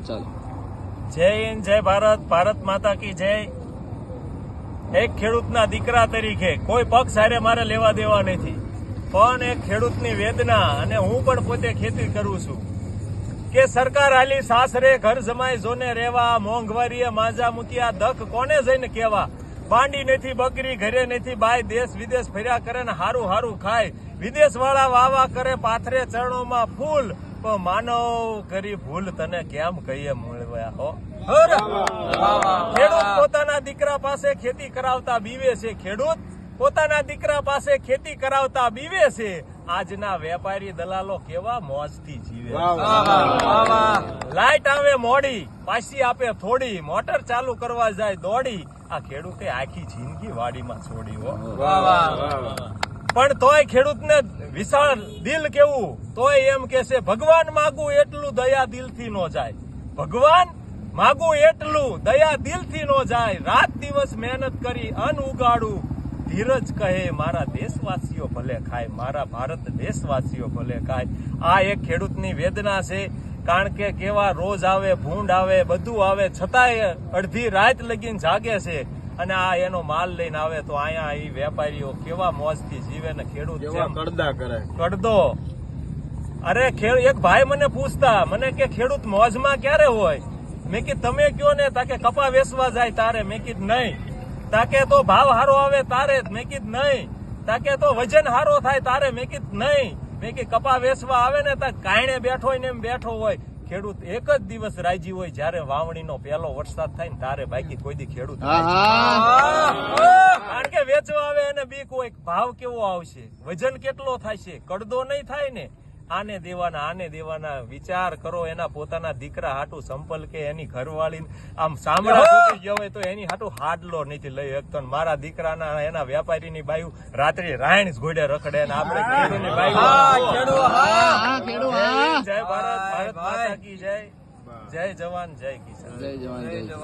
ચાલો, જય હિન્દ, જય ભારત, ભારત માતા કી જય. એક ખેડૂતના દીકરા તરીકે કોઈ પક્ષ હારે મારે લેવા દેવા નથી, પણ એક ખેડૂતની વેદના, અને હું પણ પોતે ખેતી કરું છું, કે સરકાર આલી સાસરે ઘર જમાઈ જોને રેવા, મોંઘવારીએ માંજા મૂક્યા, દખ કોને જઈને કેવા, બાંડી નથી બકરી, ઘરે નથી બાય, દેશ વિદેશ ફર્યા કરે ને હારું હારું ખાય, વિદેશ વાળા વાવા કરે પાથરે ચરણોમાં ફૂલ, પણ માનવ કરી ભૂલ તને કેમ કહીએ મળવ્યા હો. ખેડૂત પોતાના દીકરા પાસે ખેતી કરાવતા બીવે છે, ખેડૂત પોતાના દીકરા પાસે ખેતી કરાવતા બીવે છે. આજના વેપારી દલાલો કેવા મોજથી જીવે. લાઈટ આવે મોડી, પાછી આપે થોડી, મોટર ચાલુ કરવા જાય દોડી, આ ખેડૂતે આખી જિંદગી વાડીમાં છોડી હો. પણ તોય ખેડૂતને વિશાળ દિલ કેવું, તોય એમ કે છે ભગવાન માગું એટલું દયા દિલથી નો જાય, ભગવાન માગું એટલું દયા દિલથી નો જાય, રાત દિવસ મહેનત કરી અન્ન ઉગાડું, ધીરજ કહે મારા દેશવાસીઓ ભલે ખાય, મારા ભારત દેશવાસીઓ ભલે ખાય. આ એક ખેડૂતની વેદના છે, કારણ કે કેવા રોજ આવે, ભૂંડ આવે, બધું આવે, છતાંય અડધી રાત લગીને જાગે છે, અને આ એનો માલ લઈને આવે તો અહીંયા એ વેપારીઓ કેવા મોજથી જીવે ને ખેડૂત કડદા કરે કડદો. અરે એક ભાઈ મને પૂછતા, મને કે ખેડૂત મોજમાં ક્યારે હોય? મેં કીધું તમે કયો ને, તાકે કપા વેચવા જાય તારે, મેં કીધું નહીં, તાકે તો ભાવ હારો આવે તારે, મેં કીધું નહીં, તાકે તો વજન હારો થાય તારે, મેં કીધું નહીં, મેં કીધું કપા વેચવા આવે ને તા કાયણે બેઠો હોય ને એમ બેઠો હોય. ખેડૂત એક જ દિવસ રાજી હોય જયારે વાવણીનો પહેલો વરસાદ થાય ને તારે, બાકી કોઈ દી ખેડૂત કારણ કે વેચવા આવે એને બીક હોય, ભાવ કેવો આવશે, વજન કેટલો થાય છે, કડદો નહીં થાય ને. આને દેવાના વિચાર કરો. એના પોતાના દીકરા હાટું સંપલ કે એની ઘરવાળી આમ સાંભળા તૂટી ગયો હોય તો એની હાટું હાડલો નથી લઈ શકતો. મારા દીકરાના એના વેપારીની બાયુ રાત્રે રાયણ ઘોડે રખડે ને આપણે ખેડૂતની બાયુ. જય ભારત, ભારત માતા કી જય. જય જવાન, જય કિસાન. જય જવાન, જય